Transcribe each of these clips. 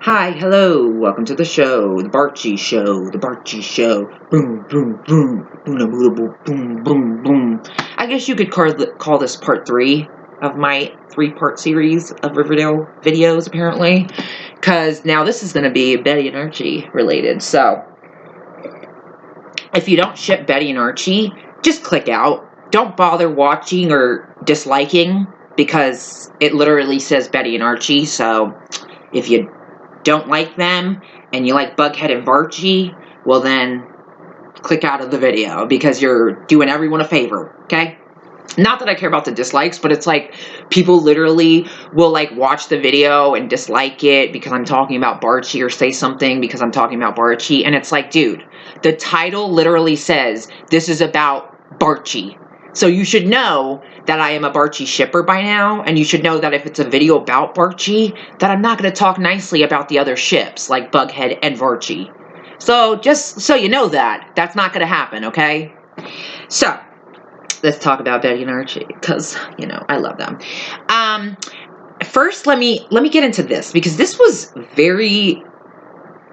Hi, hello, welcome to the show, the Barchi Show, the Barchi Show. Boom, boom, boom, boom, boom, boom, boom, boom, boom. I guess you could call this part 3 of my 3-part series of Riverdale videos, apparently. Because now this is going to be Betty and Archie related. So, if you don't ship Betty and Archie, just click out. Don't bother watching or disliking, because it literally says Betty and Archie. So, if you don't like them and you like Bughead and Barchi, well then click out of the video because you're doing everyone a favor, okay? Not that I care about the dislikes, but it's like people literally will like watch the video and dislike it because I'm talking about Barchi, or say something because I'm talking about Barchi, and it's like, dude, the title literally says this is about Barchi. So you should know that I am a Barchi shipper by now, and you should know that if it's a video about Barchi, that I'm not going to talk nicely about the other ships, like Bughead and Barchi. So just so you know that, that's not going to happen, okay? So, let's talk about Betty and Archie, because, you know, I love them. First, let me get into this, because this was very...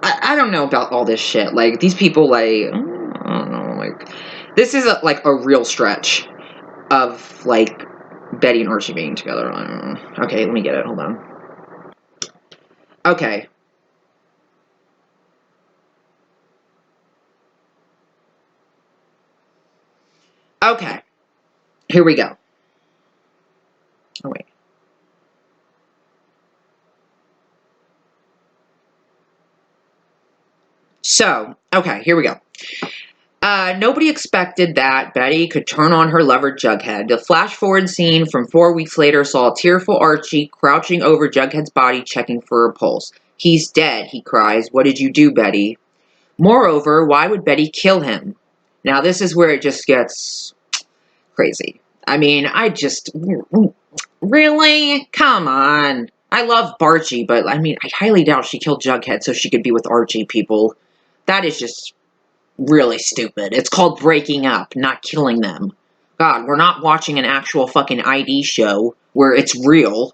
I don't know about all this shit. Like, these people, like... I don't know, like... This is, like, a real stretch of, like, Betty and Archie being together. I don't know. Okay, let me get it. Hold on. Okay. Okay. Here we go. Oh, wait. So, okay, here we go. Nobody expected that Betty could turn on her lover Jughead. The flash-forward scene from 4 weeks later saw a tearful Archie crouching over Jughead's body checking for a pulse. "He's dead," he cries. "What did you do, Betty?" Moreover, why would Betty kill him? Now, this is where it just gets crazy. I mean, really? Come on. I love Barchi, but I mean, I highly doubt she killed Jughead so she could be with Archie, people. That is just really stupid. It's called breaking up, not killing them. God, we're not watching an actual fucking ID show where it's real.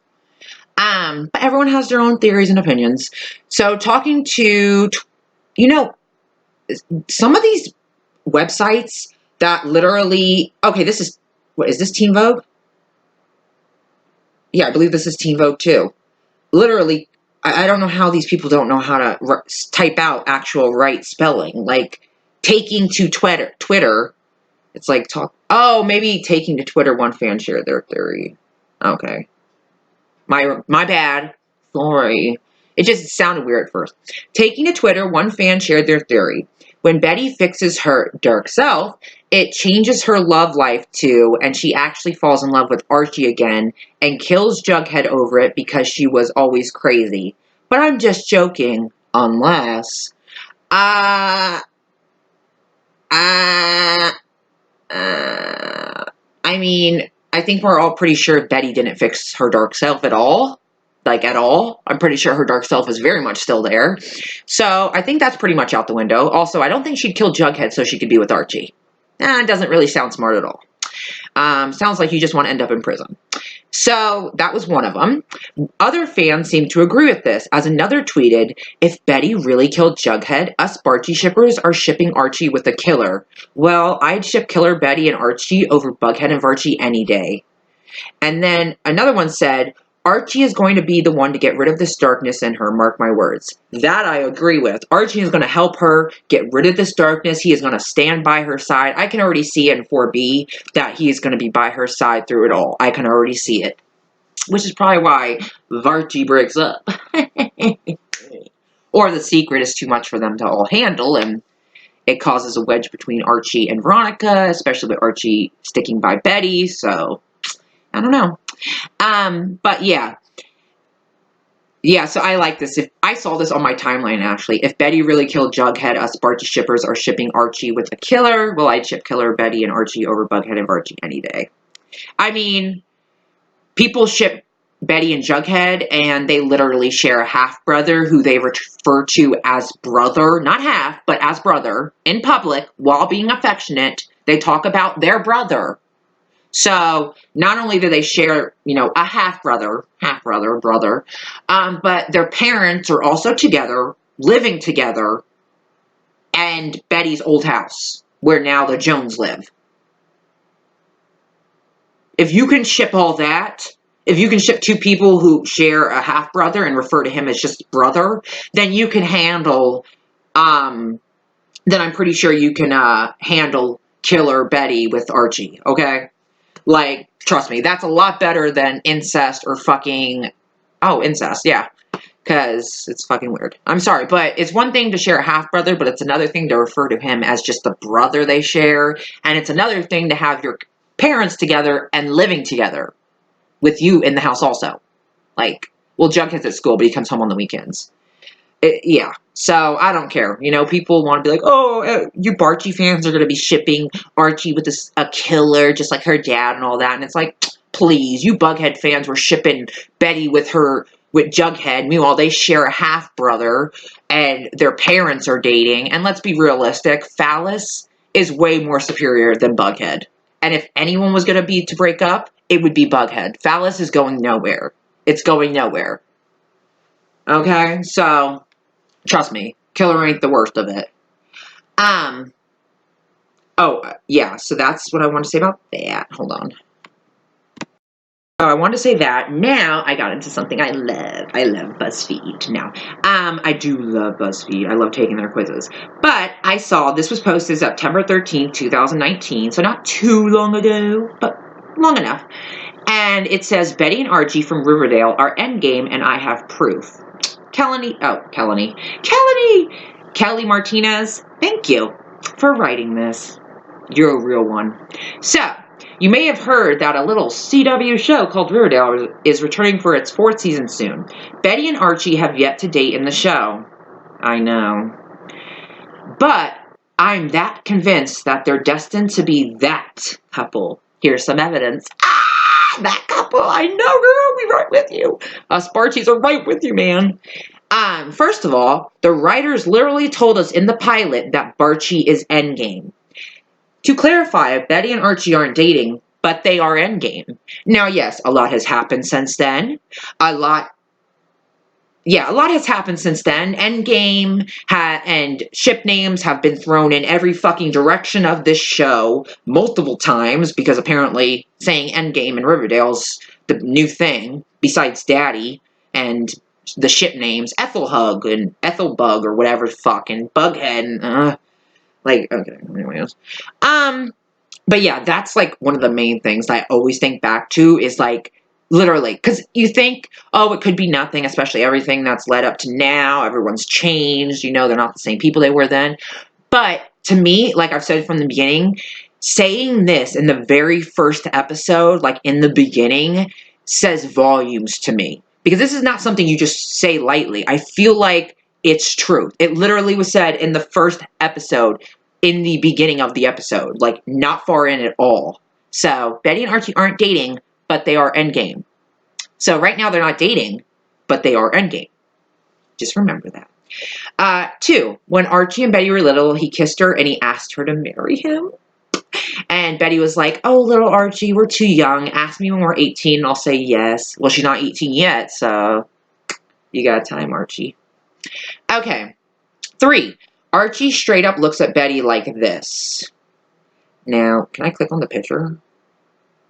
But everyone has their own theories and opinions. So talking to, you know, some of these websites that literally, okay, this is, what is this, Teen Vogue? Yeah, I believe this is Teen Vogue too. Literally, I don't know how these people don't know how to type out actual right spelling. Like, taking to Twitter, it's like oh, maybe taking to Twitter, one fan shared their theory. Okay. My bad. Sorry. It just sounded weird at first. Taking to Twitter, one fan shared their theory. When Betty fixes her dark self, it changes her love life too, and she actually falls in love with Archie again and kills Jughead over it because she was always crazy. But I'm just joking, unless... Uh... Uh... I mean, I think we're all pretty sure Betty didn't fix her dark self at all. Like, at all. I'm pretty sure her dark self is very much still there. So, I think that's pretty much out the window. Also, I don't think she'd kill Jughead so she could be with Archie. It doesn't really sound smart at all. Sounds like you just want to end up in prison. So, that was one of them. Other fans seem to agree with this, as another tweeted, "If Betty really killed Jughead, us Barchi shippers are shipping Archie with a killer. Well, I'd ship Killer Betty and Archie over Bughead and Barchi any day." And then another one said, "Archie is going to be the one to get rid of this darkness in her, mark my words." That I agree with. Archie is going to help her get rid of this darkness. He is going to stand by her side. I can already see in 4B that he is going to be by her side through it all. I can already see it. Which is probably why Archie breaks up. Or the secret is too much for them to all handle, and it causes a wedge between Archie and Veronica, especially with Archie sticking by Betty, so I don't know. But yeah. Yeah, so I like this. If I saw this on my timeline, actually. If Betty really killed Jughead, us Barchi shippers are shipping Archie with a killer. Well, I'd ship Killer Betty and Archie over Bughead and Barchi any day. I mean, people ship Betty and Jughead, and they literally share a half-brother who they refer to as brother, not half, but as brother, in public, while being affectionate. They talk about their brother. So not only do they share, a half-brother, brother, but their parents are also together, living together, and Betty's old house, where now the Jones live. If you can ship all that, if you can ship two people who share a half-brother and refer to him as just brother, then you can handle, then I'm pretty sure you can handle Killer Betty with Archie, okay? Like, trust me, that's a lot better than incest or fucking, incest, yeah. Because it's fucking weird. I'm sorry, but it's one thing to share a half-brother, but it's another thing to refer to him as just the brother they share. And it's another thing to have your parents together and living together with you in the house also. Like, well, Jughead's at school, but he comes home on the weekends. Yeah, so I don't care. People want to be like, oh, you Barchi fans are going to be shipping Archie with a killer, just like her dad and all that. And it's like, please, you Bughead fans were shipping Betty with Jughead. Meanwhile, they share a half-brother, and their parents are dating. And let's be realistic, Phallus is way more superior than Bughead. And if anyone was going to be to break up, it would be Bughead. Phallus is going nowhere. It's going nowhere. Okay, so trust me, Killer ain't the worst of it. Yeah, so that's what I want to say about that. Hold on. Oh, I wanted to say that. Now I got into something I love. I love Buzzfeed now. I do love Buzzfeed. I love taking their quizzes. But I saw this was posted September 13th, 2019, so not too long ago, but long enough. And it says, Betty and Archie from Riverdale are endgame, and I have proof. Kelly Martinez, thank you for writing this. You're a real one. So, you may have heard that a little CW show called Riverdale is returning for its 4th season soon. Betty and Archie have yet to date in the show. I know. But I'm that convinced that they're destined to be that couple. Here's some evidence. That couple, I know, girl, we right with you. Us Barchies are right with you, man. First of all, the writers literally told us in the pilot that Barchi is endgame. To clarify, Betty and Archie aren't dating, but they are endgame. Now, yes, a lot has happened since then. A lot has happened since then. Endgame and ship names have been thrown in every fucking direction of this show multiple times because apparently saying Endgame in Riverdale's the new thing besides Daddy and the ship names Ethelhug and Ethelbug or whatever fucking Bughead and okay, anyways. But yeah, that's like one of the main things I always think back to is like literally, because you think, oh, it could be nothing, especially everything that's led up to now. Everyone's changed, they're not the same people they were then. But to me, like I've said from the beginning, saying this in the very first episode, like in the beginning, says volumes to me. Because this is not something you just say lightly. I feel like it's truth. It literally was said in the first episode, in the beginning of the episode, like not far in at all. So Betty and Archie aren't dating, but they are endgame. So right now they're not dating, but they are endgame. Just remember that. 2, when Archie and Betty were little, he kissed her and he asked her to marry him. And Betty was like, oh, little Archie, we're too young. Ask me when we're 18 and I'll say yes. Well, she's not 18 yet, so you got time, Archie. Okay. 3, Archie straight up looks at Betty like this. Now, can I click on the picture?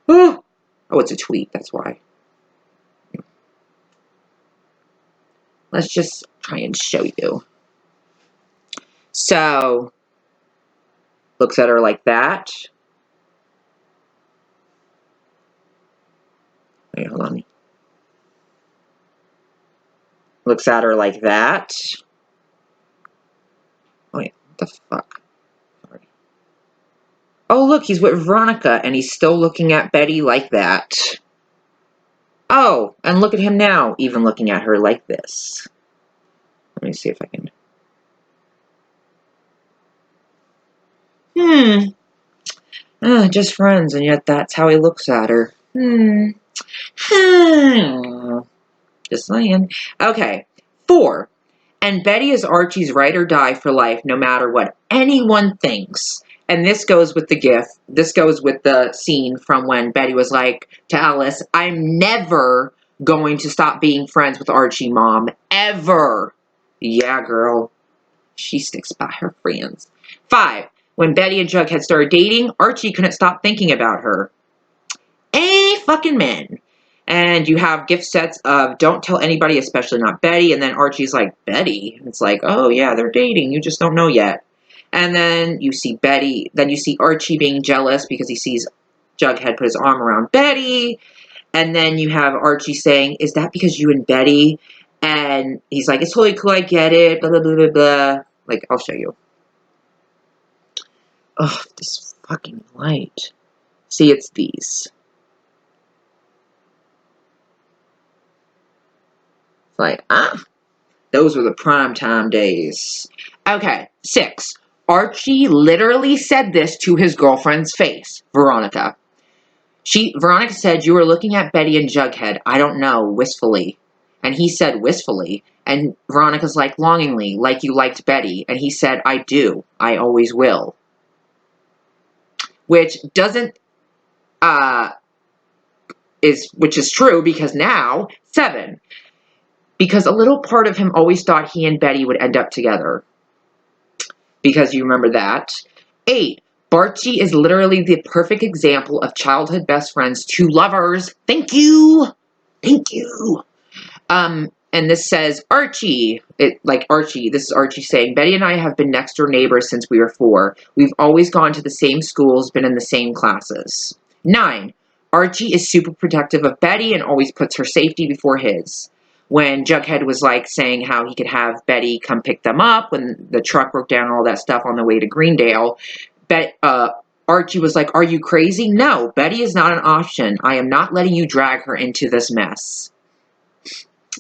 Oh, it's a tweet, that's why. Let's just try and show you. So, looks at her like that. Wait, hold on. Looks at her like that. Wait, what the fuck? Sorry. Oh, look, he's with Veronica, and he's still looking at Betty like that. Oh, and look at him now, even looking at her like this. Let me see if I can... just friends, and yet that's how he looks at her. Just saying. Okay. 4. And Betty is Archie's ride or die for life, no matter what anyone thinks. And this goes with the GIF. This goes with the scene from when Betty was like to Alice, I'm never going to stop being friends with Archie, Mom. Ever. Yeah, girl. She sticks by her friends. 5. When Betty and Jughead started dating, Archie couldn't stop thinking about her. Fucking men. And you have gift sets of don't tell anybody, especially not Betty. And then Archie's like, Betty? It's like, oh yeah, they're dating. You just don't know yet. And then you see Archie being jealous because he sees Jughead put his arm around Betty. And then you have Archie saying, is that because you and Betty? And he's like, it's totally cool, I get it, blah, blah, blah, blah, blah. Like, I'll show you. Ugh, this fucking light. See, it's these. It's like, those were the primetime days. Okay, 6. Archie literally said this to his girlfriend's face, Veronica. Veronica said, you were looking at Betty and Jughead, I don't know, wistfully. And he said, wistfully. And Veronica's like, longingly, like you liked Betty. And he said, I do. I always will. Which doesn't, which is true because now, 7. Because a little part of him always thought he and Betty would end up together. Because you remember that. 8. Barchi is literally the perfect example of childhood best friends to lovers. Thank you. Thank you. And this says, Archie. This is Archie saying, Betty and I have been next door neighbors since we were 4. We've always gone to the same schools, been in the same classes. 9. Archie is super protective of Betty and always puts her safety before his. When Jughead was like saying how he could have Betty come pick them up when the truck broke down and all that stuff on the way to Greendale, Archie was like, are you crazy? No, Betty is not an option. I am not letting you drag her into this mess.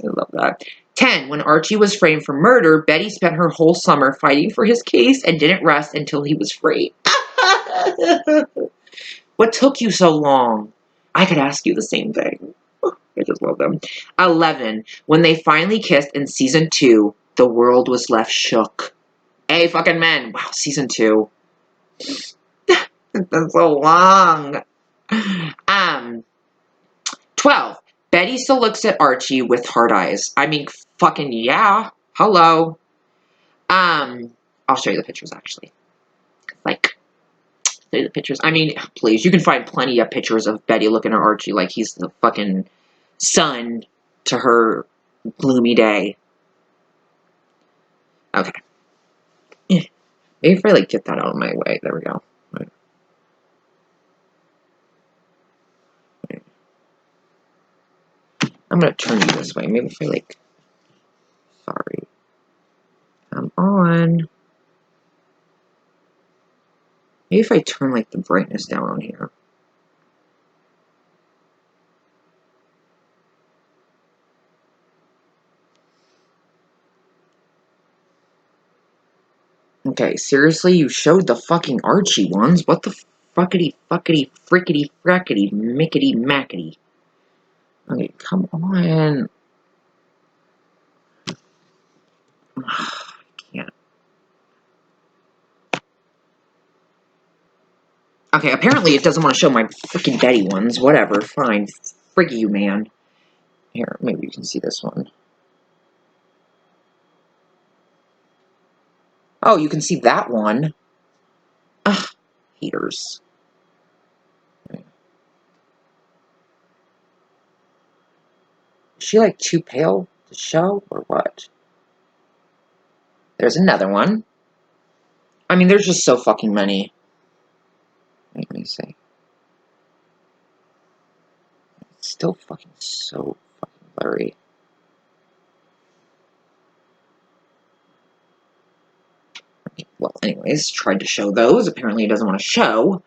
I love that. 10. When Archie was framed for murder, Betty spent her whole summer fighting for his case and didn't rest until he was free. What took you so long? I could ask you the same thing. I just love them. 11. When they finally kissed in season 2, the world was left shook. Hey, fucking men. Wow, season 2. That's so long. 12. Betty still looks at Archie with hard eyes. I mean, fucking yeah. Hello. I'll show you the pictures, actually. Like, show you the pictures. I mean, please, you can find plenty of pictures of Betty looking at Archie like he's the fucking sun to her gloomy day. Okay. Maybe if I, like, get that out of my way. There we go. Right. I'm gonna turn you this way. Maybe if I, like... Sorry. Come on. Maybe if I turn, like, the brightness down on here. Okay, seriously? You showed the fucking Archie ones? What the fuckity, fuckity, frickity, frackity, mickety, mackety? Okay, come on. I can't. Okay, apparently it doesn't want to show my freaking Betty ones. Whatever, fine. Frig you, man. Here, maybe you can see this one. Oh, you can see that one. Ugh, haters. Is she, like, too pale to show, or what? There's another one. I mean, there's just so fucking many. Let me see. It's still fucking so fucking blurry. Well, anyways, tried to show those. Apparently it doesn't want to show.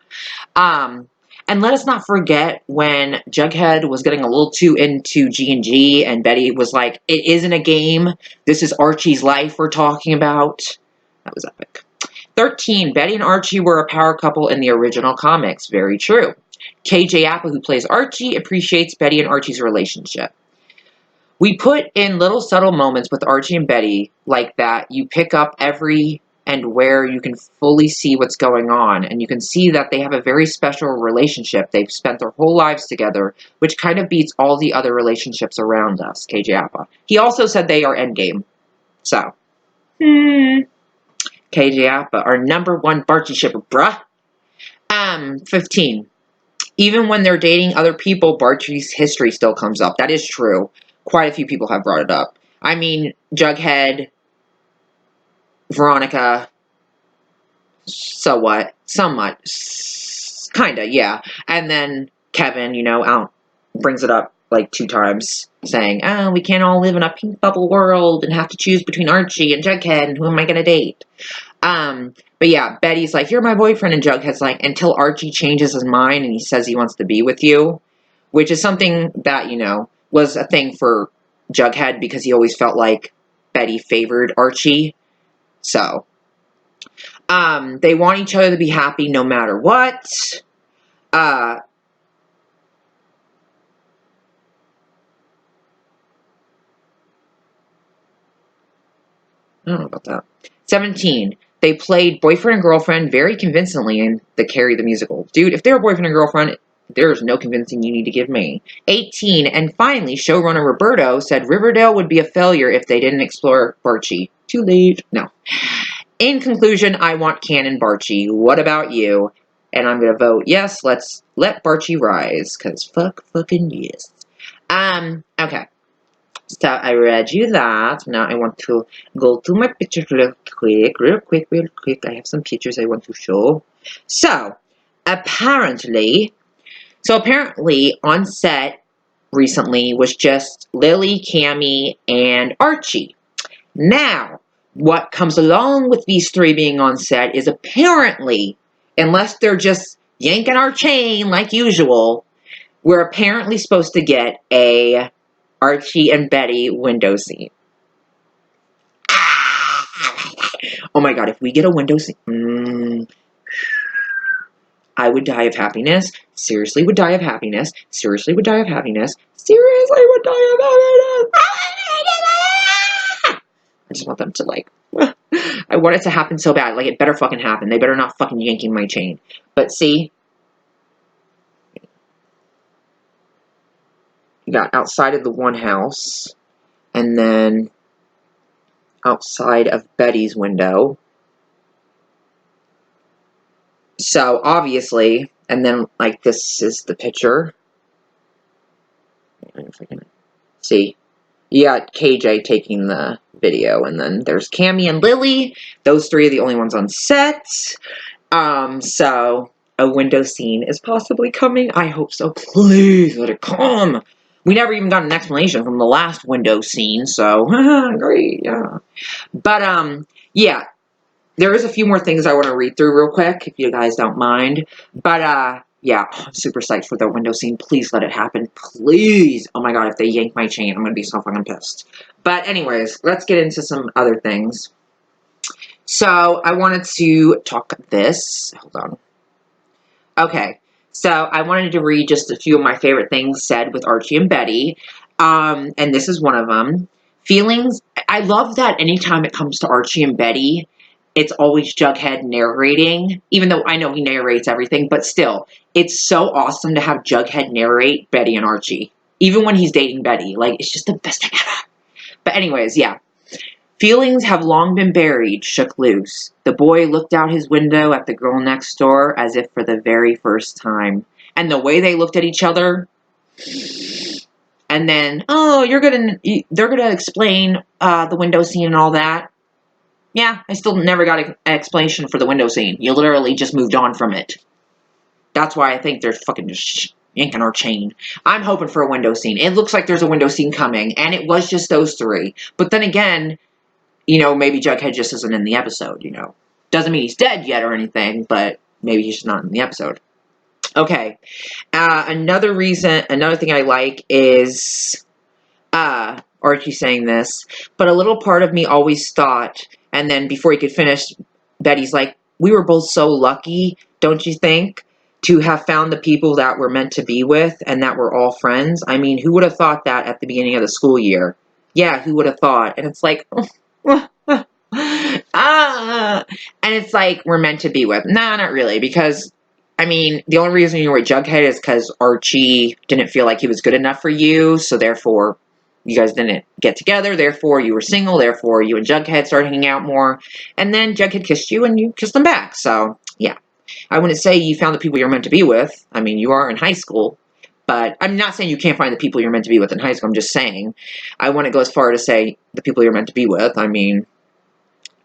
And let us not forget when Jughead was getting a little too into G&G and Betty was like, it isn't a game. This is Archie's life we're talking about. That was epic. 13. Betty and Archie were a power couple in the original comics. Very true. KJ Apple, who plays Archie, appreciates Betty and Archie's relationship. We put in little subtle moments with Archie and Betty like that you pick up every and where you can fully see what's going on. And you can see that they have a very special relationship. They've spent their whole lives together, which kind of beats all the other relationships around us, KJ Appa. He also said they are endgame. So, KJ Appa, our #1 barchi shipper, bruh. 15. Even when they're dating other people, Barchi's history still comes up. That is true. Quite a few people have brought it up. I mean, Jughead, Veronica, so what? Somewhat. Kinda, yeah. And then Kevin, brings it up like 2 times, saying, oh, we can't all live in a pink bubble world and have to choose between Archie and Jughead and who am I going to date? But yeah, Betty's like, you're my boyfriend, and Jughead's like, until Archie changes his mind and he says he wants to be with you, which is something that, was a thing for Jughead because he always felt like Betty favored Archie. So, they want each other to be happy no matter what. I don't know about that. 17. They played boyfriend and girlfriend very convincingly in the Carrie the Musical. Dude, if they're boyfriend and girlfriend, there's no convincing you need to give me. 18. And finally, showrunner Roberto said Riverdale would be a failure if they didn't explore Barchi. Too late. No. In conclusion, I want canon Barchi. What about you? And I'm going to vote yes, let's let Barchi rise. Because fucking yes. Okay. So I read you that. Now I want to go to my pictures real quick. I have some pictures I want to show. So, apparently on set recently was just Lily, Cammy, and Archie. Now, what comes along with these 3 being on set is apparently, unless they're just yanking our chain like usual, we're apparently supposed to get a Archie and Betty window scene. Oh my god, if we get a window scene, I would die of happiness. Seriously would die of happiness. Seriously would die of happiness. Seriously would die of happiness. I just want them to, like, I want it to happen so bad. Like, it better fucking happen. They better not fucking yanking my chain. But see, you got outside of the one house, and then outside of Betty's window. So, obviously, and then, like, this is the picture. See? You got KJ taking the video, and then there's Cammy and Lily. Those 3 are the only ones on set. So, a window scene is possibly coming. I hope so. Please, let it come! We never even got an explanation from the last window scene, so, great, yeah. But, yeah. There is a few more things I want to read through real quick, if you guys don't mind. But, yeah, I'm super psyched for the window scene. Please let it happen. Please. Oh my god, if they yank my chain, I'm going to be so fucking pissed. But anyways, let's get into some other things. So, I wanted to talk this. Hold on. Okay. So, I wanted to read just a few of my favorite things said with Archie and Betty. And this is one of them. Feelings. I love that anytime it comes to Archie and Betty, it's always Jughead narrating, even though I know he narrates everything, but still, it's so awesome to have Jughead narrate Betty and Archie, even when he's dating Betty. Like, it's just the best thing ever. But anyways, yeah. Feelings have long been buried, shook loose. The boy looked out his window at the girl next door as if for the very first time. And the way they looked at each other, and then, oh, they're gonna explain the window scene and all that. Yeah, I still never got an explanation for the window scene. You literally just moved on from it. That's why I think they're fucking just yanking our chain. I'm hoping for a window scene. It looks like there's a window scene coming, and it was just those 3. But then again, maybe Jughead just isn't in the episode, Doesn't mean he's dead yet or anything, but maybe he's just not in the episode. Okay. Another thing I like is Archie saying this, but a little part of me always thought, and then before he could finish, Betty's like, we were both so lucky, don't you think, to have found the people that we're meant to be with and that we're all friends? I mean, who would have thought that at the beginning of the school year? Yeah, who would have thought? And it's like, And it's like, we're meant to be with. Nah, not really, because, I mean, the only reason you were with Jughead is because Archie didn't feel like he was good enough for you, so therefore, you guys didn't get together, therefore you were single, therefore you and Jughead started hanging out more, and then Jughead kissed you, and you kissed him back, so, yeah. I wouldn't say you found the people you're meant to be with. I mean, you are in high school, but I'm not saying you can't find the people you're meant to be with in high school. I'm just saying I wouldn't go as far to say the people you're meant to be with. I mean,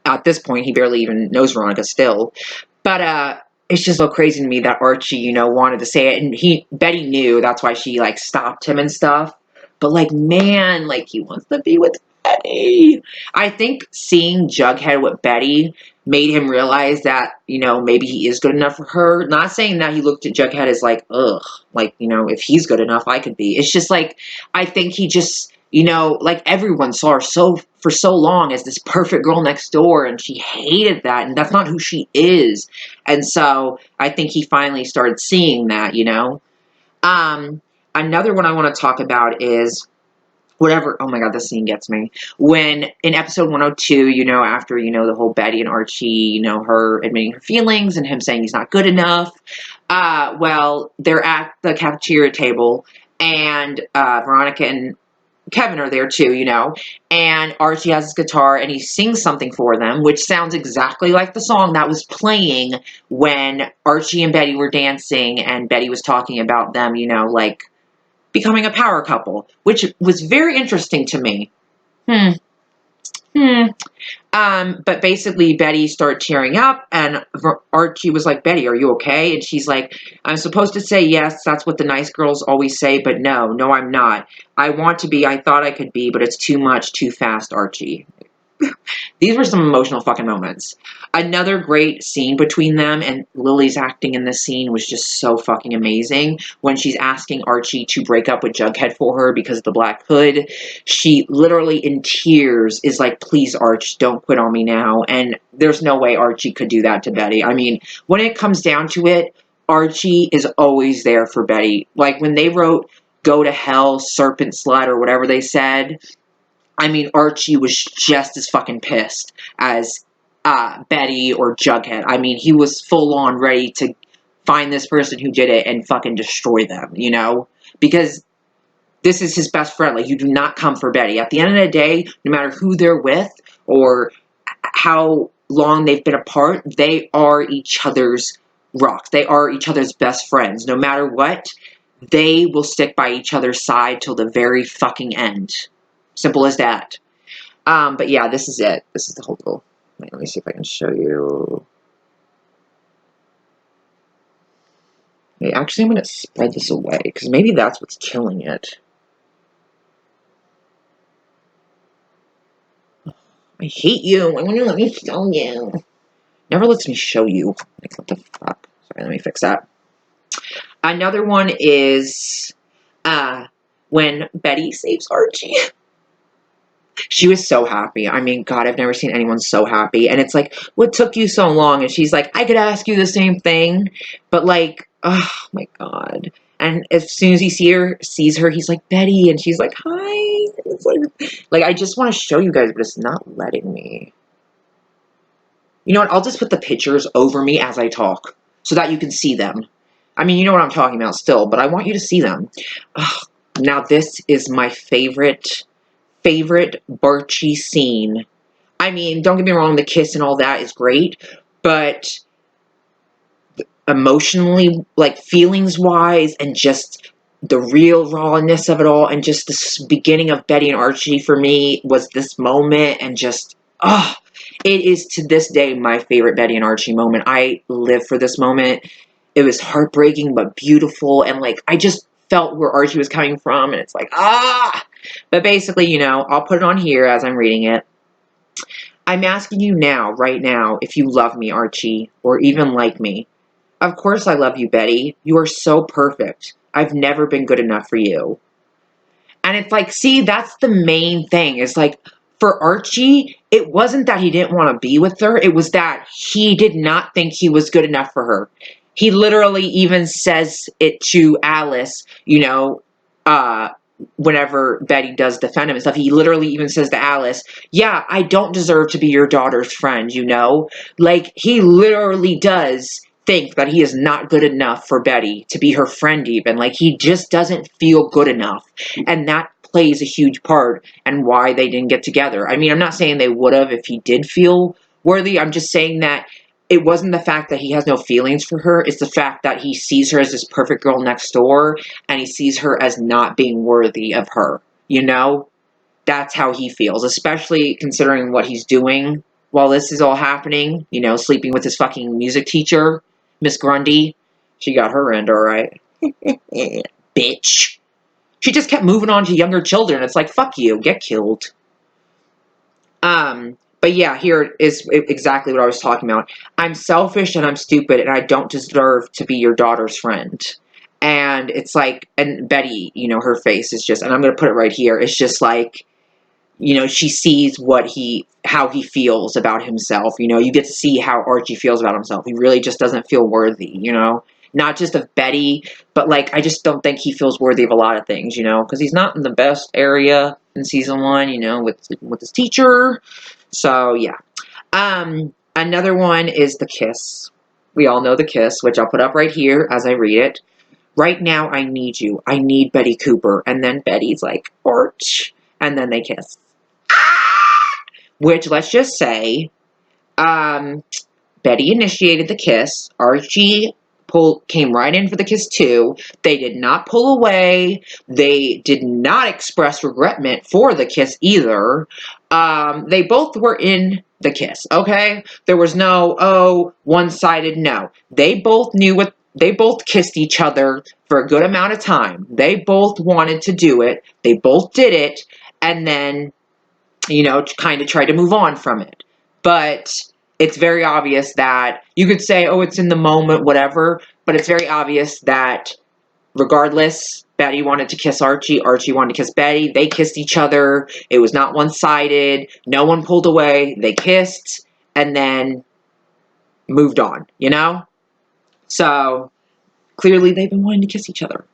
at this point, he barely even knows Veronica still. But it's just so crazy to me that Archie, you know, wanted to say it, and Betty knew. That's why she, like, stopped him and stuff. But, like, man, like, he wants to be with Betty. I think seeing Jughead with Betty made him realize that, you know, maybe he is good enough for her. Not saying that he looked at Jughead as like, ugh, like, you know, if he's good enough, I could be. It's just like, I think he just, you know, like, everyone saw her for so long as this perfect girl next door, and she hated that, and that's not who she is. And so I think he finally started seeing that, you know. Another one I want to talk about is whatever. Oh my god, this scene gets me. When in episode 102, you know, after, you know, the whole Betty and Archie, you know, her admitting her feelings and him saying he's not good enough. Well, they're at the cafeteria table, and Veronica and Kevin are there too, you know, and Archie has his guitar and he sings something for them, which sounds exactly like the song that was playing when Archie and Betty were dancing, and Betty was talking about them, you know, like, becoming a power couple, which was very interesting to me. But basically Betty started tearing up, and Archie was like, Betty, are you okay? And she's like, I'm supposed to say yes, that's what the nice girls always say, but no, I'm not. I want to be, I thought I could be, but it's too much, too fast, Archie. These were some emotional fucking moments. Another great scene between them, and Lily's acting in this scene was just so fucking amazing. When she's asking Archie to break up with Jughead for her because of the black hood, she literally in tears is like, please, Arch, don't quit on me now. And there's no way Archie could do that to Betty. I mean, when it comes down to it, Archie is always there for Betty. Like, when they wrote Go to Hell, Serpent Slut, or whatever they said, I mean, Archie was just as fucking pissed as Betty or Jughead. I mean, he was full on ready to find this person who did it and fucking destroy them, you know? Because this is his best friend. Like, you do not come for Betty. At the end of the day, no matter who they're with or how long they've been apart, they are each other's rocks. They are each other's best friends. No matter what, they will stick by each other's side till the very fucking end. Simple as that. But yeah, this is it. This is the whole goal. Wait, let me see if I can show you. Wait, actually, I'm going to spread this away, because maybe that's what's killing it. I hate you. Why won't you let me show you? Never lets me show you. Like, what the fuck? Sorry, let me fix that. Another one is when Betty saves Archie. She was so happy. I mean, God, I've never seen anyone so happy. And it's like, what took you so long? And she's like, I could ask you the same thing. But like, oh my God. And as soon as he sees her, he's like, Betty. And she's like, hi. It's like, I just want to show you guys, but it's not letting me. You know what? I'll just put the pictures over me as I talk so that you can see them. I mean, you know what I'm talking about still, but I want you to see them. Ugh. Now, this is my favorite Barchi scene. I mean, don't get me wrong, the kiss and all that is great, but emotionally, like, feelings-wise, and just the real rawness of it all, and just the beginning of Betty and Archie for me was this moment, and just, it is to this day my favorite Betty and Archie moment. I live for this moment. It was heartbreaking, but beautiful, and, like, I just felt where Archie was coming from, and it's like, But basically, you know, I'll put it on here as I'm reading it. I'm asking you now, right now, if you love me, Archie, or even like me. Of course I love you, Betty. You are so perfect. I've never been good enough for you. And it's like, see, that's the main thing. It's like, for Archie, it wasn't that he didn't want to be with her. It was that he did not think he was good enough for her. He literally even says it to Alice, you know, whenever Betty does defend him and stuff, he literally even says to Alice, yeah, I don't deserve to be your daughter's friend, you know? Like, he literally does think that he is not good enough for Betty to be her friend even. Like, he just doesn't feel good enough. And that plays a huge part in why they didn't get together. I mean, I'm not saying they would have if he did feel worthy. I'm just saying that it wasn't the fact that he has no feelings for her. It's the fact that he sees her as this perfect girl next door, and he sees her as not being worthy of her. You know? That's how he feels, especially considering what he's doing while this is all happening. You know, sleeping with his fucking music teacher, Miss Grundy. She got her end, alright. Bitch. She just kept moving on to younger children. It's like, fuck you, get killed. But yeah, here is exactly what I was talking about. I'm selfish and I'm stupid and I don't deserve to be your daughter's friend. And it's like, and Betty, you know, her face is just, and I'm going to put it right here, it's just like, you know, she sees how he feels about himself. You know, you get to see how Archie feels about himself. He really just doesn't feel worthy, you know? Not just of Betty, but like, I just don't think he feels worthy of a lot of things, you know? Because he's not in the best area in season 1, you know, with his teacher. So, yeah. Another one is the kiss. We all know the kiss, which I'll put up right here as I read it. Right now, I need you. I need Betty Cooper. And then Betty's like, Arch. And then they kiss. Which, let's just say, Betty initiated the kiss. Archie came right in for the kiss too. They did not pull away. They did not express regretment for the kiss either. They both were in the kiss, okay? There was no, oh, one-sided, no. They both knew what, they both kissed each other for a good amount of time. They both wanted to do it. They both did it. And then, you know, kind of tried to move on from it. But it's very obvious that you could say, oh, it's in the moment, whatever. But it's very obvious that regardless, Betty wanted to kiss Archie. Archie wanted to kiss Betty. They kissed each other. It was not one-sided. No one pulled away. They kissed and then moved on, you know? So clearly they've been wanting to kiss each other.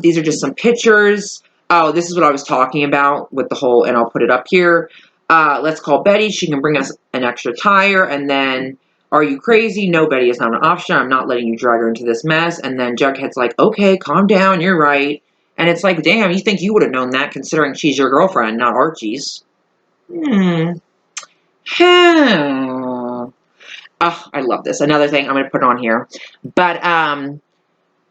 These are just some pictures. Oh, this is what I was talking about with the whole, and I'll put it up here. Let's call Betty. She can bring us an extra tire. And then, are you crazy? No, Betty is not an option. I'm not letting you drag her into this mess. And then Jughead's like, okay, calm down. You're right. And it's like, damn, you think you would have known that considering she's your girlfriend, not Archie's. Oh, I love this. Another thing I'm going to put on here. But,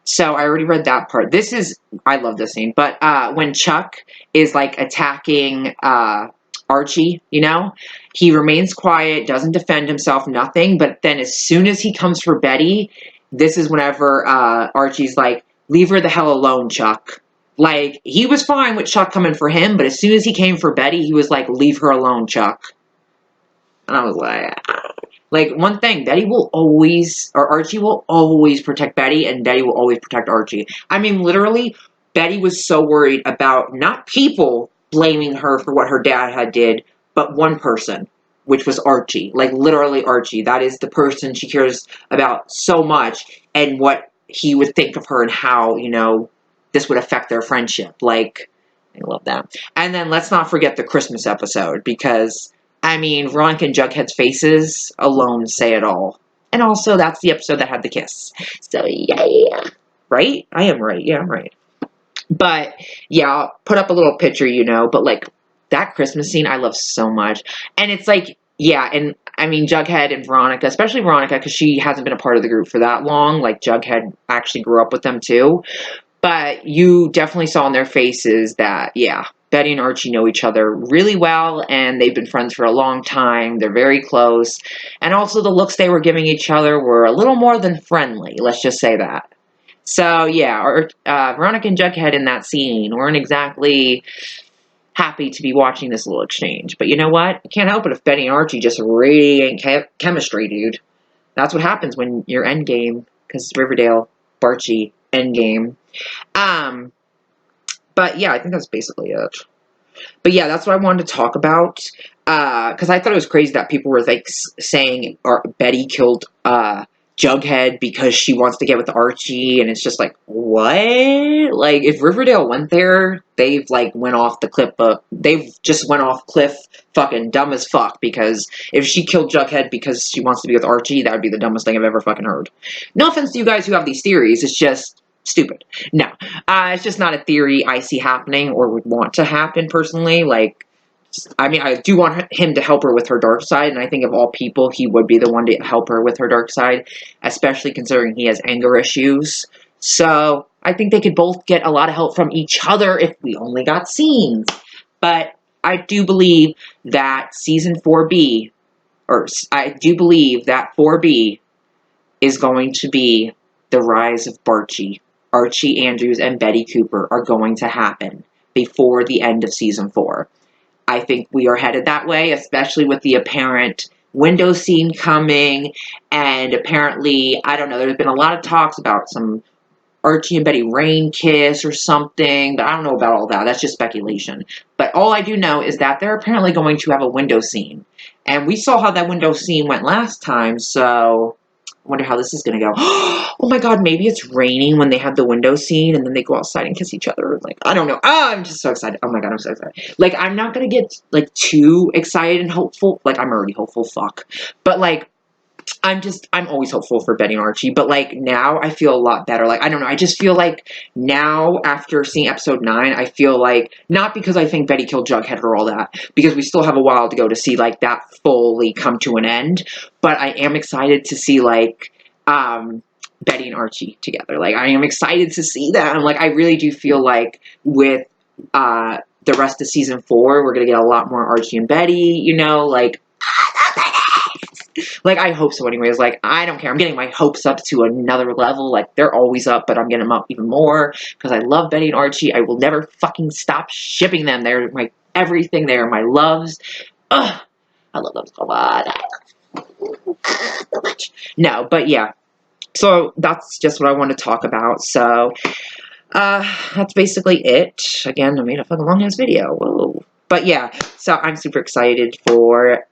so I already read that part. This is, I love this scene. But when Chuck is like attacking Archie, you know, he remains quiet, doesn't defend himself, nothing. But then as soon as he comes for Betty, this is whenever Archie's like, leave her the hell alone, Chuck. Like, he was fine with Chuck coming for him, but as soon as he came for Betty, he was like, leave her alone, Chuck. And I was like, one thing, Betty will always, or Archie will always protect Betty, and Betty will always protect Archie. I mean, literally, Betty was so worried about not people blaming her for what her dad had did, but one person, which was Archie. Like, literally Archie. That is the person she cares about so much, and what he would think of her and how, you know, this would affect their friendship. Like, I love that. And then let's not forget the Christmas episode, because I mean, Veronica and Jughead's faces alone say it all. And also, that's the episode that had the kiss. So, yeah. Right? I am right. Yeah, I'm right. But, yeah, I'll put up a little picture, you know. But, like, that Christmas scene I love so much. And it's like, yeah, and I mean, Jughead and Veronica, especially Veronica, because she hasn't been a part of the group for that long. Like, Jughead actually grew up with them, too. But you definitely saw in their faces that, yeah, Betty and Archie know each other really well, and they've been friends for a long time. They're very close. And also the looks they were giving each other were a little more than friendly, let's just say that. So, yeah, Veronica and Jughead in that scene weren't exactly happy to be watching this little exchange. But you know what? You can't help it if Betty and Archie just radiate chemistry, dude. That's what happens when you're endgame, because Riverdale, barchi, endgame. But yeah, I think that's basically it. But yeah, that's what I wanted to talk about. Because I thought it was crazy that people were like saying Betty killed Jughead because she wants to get with Archie, and it's just like, what? Like, if Riverdale went there, they've, like, went off the cliff, they've just went off cliff fucking dumb as fuck, because if she killed Jughead because she wants to be with Archie, that would be the dumbest thing I've ever fucking heard. No offense to you guys who have these theories, it's just stupid. No, it's just not a theory I see happening or would want to happen personally. Like, I mean, I do want him to help her with her dark side, and I think of all people, he would be the one to help her with her dark side, especially considering he has anger issues. So, I think they could both get a lot of help from each other if we only got scenes. But I do believe that season 4B, or I do believe that 4B is going to be the rise of Barchi. Archie Andrews and Betty Cooper are going to happen before the end of season 4. I think we are headed that way, especially with the apparent window scene coming, and apparently, I don't know, there's been a lot of talks about some Archie and Betty rain kiss or something, but I don't know about all that. That's just speculation. But all I do know is that they're apparently going to have a window scene. And we saw how that window scene went last time, so I wonder how this is going to go. Oh my god, maybe it's raining when they have the window scene and then they go outside and kiss each other. Like, I don't know. Oh, I'm just so excited. Oh my god, I'm so excited. Like, I'm not going to get, like, too excited and hopeful. Like, I'm already hopeful, fuck. But, like, I'm always hopeful for Betty and Archie, but, like, now I feel a lot better. Like, I don't know, I just feel like now, after seeing episode 9, I feel like, not because I think Betty killed Jughead or all that, because we still have a while to go to see, like, that fully come to an end, but I am excited to see, like, Betty and Archie together. Like, I am excited to see them. Like, I really do feel like with, the rest of season 4, we're gonna get a lot more Archie and Betty, you know, like, like, I hope so anyways. Like, I don't care. I'm getting my hopes up to another level. Like, they're always up, but I'm getting them up even more because I love Betty and Archie. I will never fucking stop shipping them. They're my everything. They are my loves. Ugh, I love them so much. No, but yeah. So, that's just what I want to talk about. So, that's basically it. Again, I made a fucking long-ass video. Whoa. But yeah, so I'm super excited for,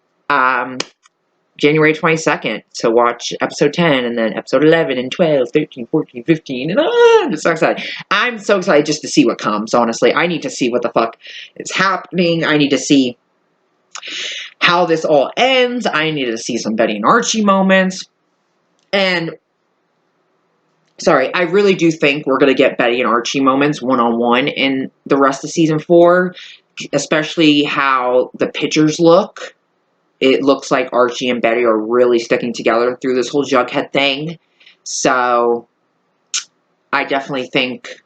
January 22nd to watch episode 10 and then episode 11 and 12, 13, 14, 15, and I'm just so excited. I'm so excited just to see what comes, honestly. I need to see what the fuck is happening. I need to see how this all ends. I need to see some Betty and Archie moments. And, sorry, I really do think we're going to get Betty and Archie moments one-on-one in the rest of season 4, especially how the pictures look. It looks like Archie and Betty are really sticking together through this whole Jughead thing. So, I definitely think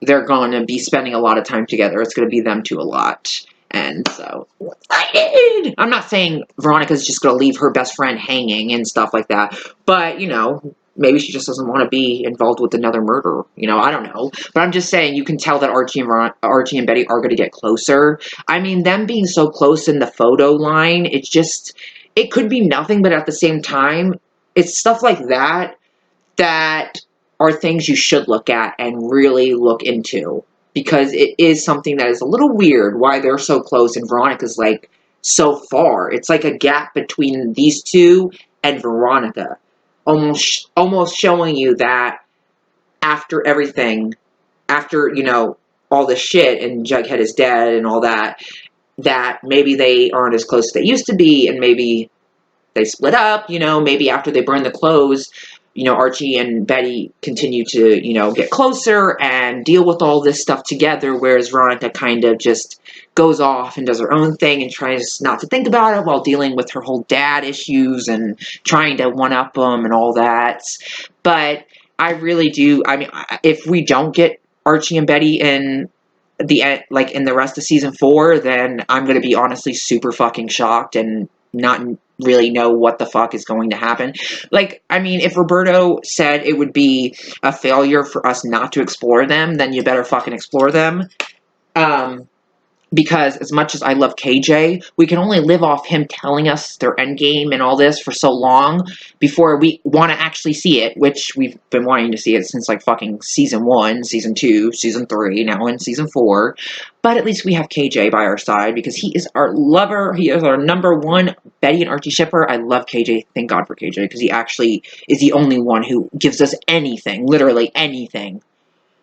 they're going to be spending a lot of time together. It's going to be them two a lot. And so, excited! I'm not saying Veronica's just going to leave her best friend hanging and stuff like that. But, you know, maybe she just doesn't want to be involved with another murder. You know, I don't know. But I'm just saying, you can tell that Archie and Betty are going to get closer. I mean, them being so close in the photo line, it's just, it could be nothing, but at the same time, it's stuff like that that are things you should look at and really look into. Because it is something that is a little weird why they're so close and Veronica's, like, so far. It's like a gap between these two and Veronica. Almost showing you that after everything, after, you know, all this shit and Jughead is dead and all that, that maybe they aren't as close as they used to be, and maybe they split up, you know, maybe after they burn the clothes, you know, Archie and Betty continue to, you know, get closer and deal with all this stuff together, whereas Veronica kind of just goes off and does her own thing and tries not to think about it while dealing with her whole dad issues and trying to one-up them and all that. But I really do, I mean, if we don't get Archie and Betty in the, like, in the rest of season 4, then I'm going to be honestly super fucking shocked and not really know what the fuck is going to happen. Like, I mean, if Roberto said it would be a failure for us not to explore them, then you better fucking explore them. because as much as I love KJ, we can only live off him telling us their endgame and all this for so long before we want to actually see it, which we've been wanting to see it since like fucking season 1, season 2, season 3, now in season 4. But at least we have KJ by our side because he is our lover. He is our #1 Betty and Archie shipper. I love KJ. Thank God for KJ because he actually is the only one who gives us anything, literally anything.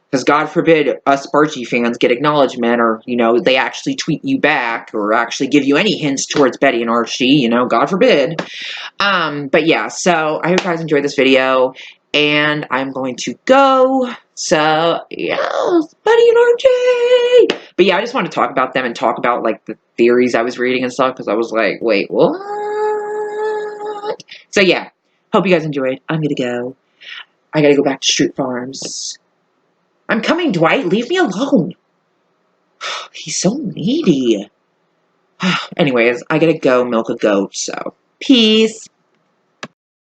Because God forbid us Barchi fans get acknowledgement or, you know, they actually tweet you back or actually give you any hints towards Betty and Archie, you know, God forbid. But yeah, so I hope you guys enjoyed this video and I'm going to go. So, yeah, Betty and Archie. But yeah, I just want to talk about them and talk about like the theories I was reading and stuff because I was like, wait, what? So yeah, hope you guys enjoyed. I'm going to go. I got to go back to Street Farms. I'm coming, Dwight. Leave me alone. He's so needy. Anyways, I gotta go milk a goat, so peace.